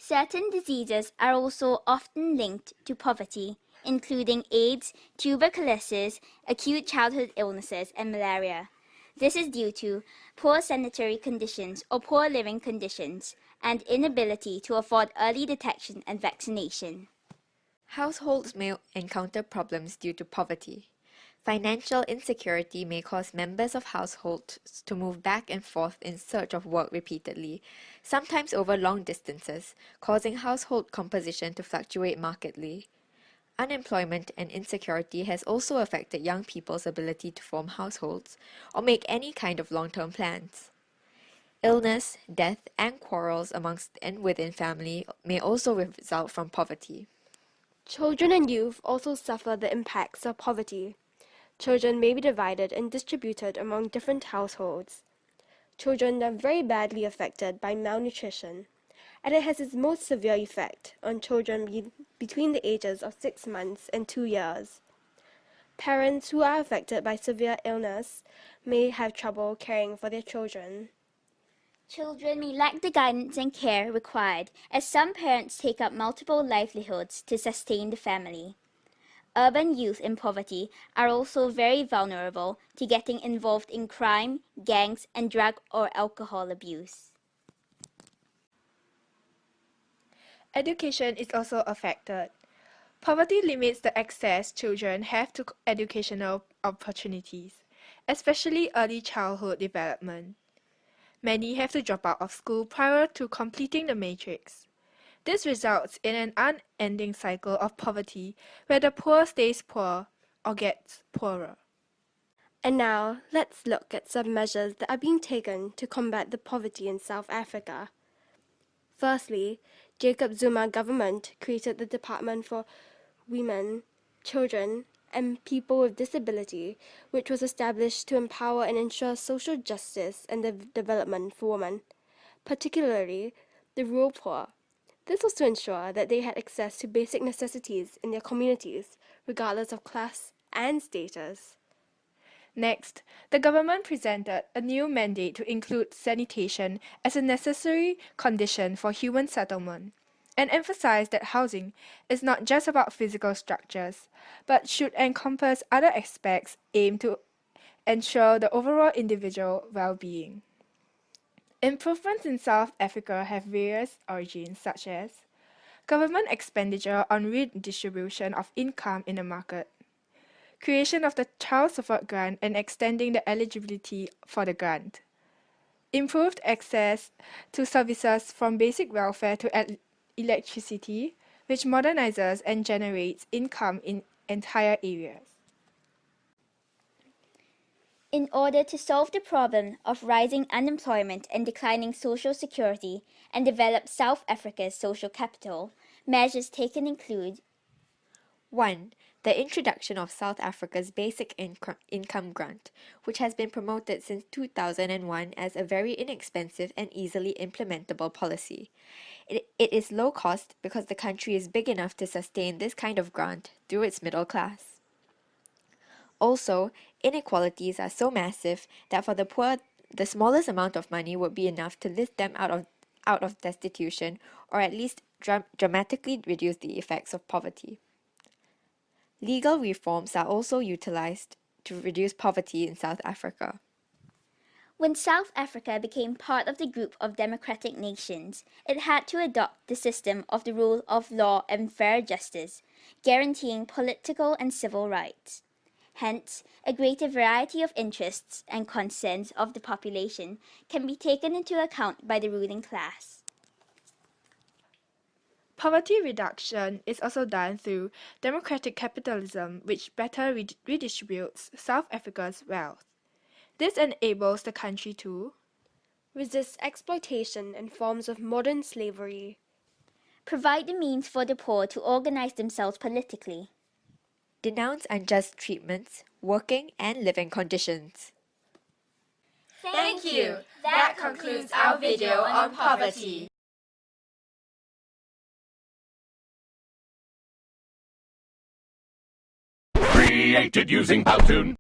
Certain diseases are also often linked to poverty, including AIDS, tuberculosis, acute childhood illnesses, and malaria. This is due to poor sanitary conditions or poor living conditions and inability to afford early detection and vaccination. Households may encounter problems due to poverty. Financial insecurity may cause members of households to move back and forth in search of work repeatedly, sometimes over long distances, causing household composition to fluctuate markedly. Unemployment and insecurity has also affected young people's ability to form households or make any kind of long-term plans. Illness, death, and quarrels amongst and within family may also result from poverty. Children and youth also suffer the impacts of poverty. Children may be divided and distributed among different households. Children are very badly affected by malnutrition, and it has its most severe effect on children between the ages of 6 months and 2 years. Parents who are affected by severe illness may have trouble caring for their children. Children may lack the guidance and care required, as some parents take up multiple livelihoods to sustain the family. Urban youth in poverty are also very vulnerable to getting involved in crime, gangs, and drug or alcohol abuse. Education is also affected. Poverty limits the access children have to educational opportunities, especially early childhood development. Many have to drop out of school prior to completing the matrix. This results in an unending cycle of poverty where the poor stays poor or gets poorer. And now, let's look at some measures that are being taken to combat the poverty in South Africa. Firstly, Jacob Zuma government created the Department for Women, Children, and People with Disability, which was established to empower and ensure social justice and the development for women, particularly the rural poor. This was to ensure that they had access to basic necessities in their communities, regardless of class and status. Next, the government presented a new mandate to include sanitation as a necessary condition for human settlement, and emphasized that housing is not just about physical structures, but should encompass other aspects aimed to ensure the overall individual well-being. Improvements in South Africa have various origins, such as government expenditure on redistribution of income in the market, creation of the Child Support Grant and extending the eligibility for the grant, improved access to services from basic welfare to electricity, which modernizes and generates income in entire areas. In order to solve the problem of rising unemployment and declining social security and develop South Africa's social capital, measures taken include 1. The introduction of South Africa's Basic Income Grant, which has been promoted since 2001 as a very inexpensive and easily implementable policy. It is low cost because the country is big enough to sustain this kind of grant through its middle class. Also, inequalities are so massive that for the poor, the smallest amount of money would be enough to lift them out of destitution or at least dramatically reduce the effects of poverty. Legal reforms are also utilized to reduce poverty in South Africa. When South Africa became part of the group of democratic nations, it had to adopt the system of the rule of law and fair justice, guaranteeing political and civil rights. Hence, a greater variety of interests and concerns of the population can be taken into account by the ruling class. Poverty reduction is also done through democratic capitalism, which better redistributes South Africa's wealth. This enables the country to Resist exploitation and forms of modern slavery. Provide the means for the poor to organize themselves politically. Denounce unjust treatments, working and living conditions. Thank you. That concludes our video on poverty. Created using pt.2.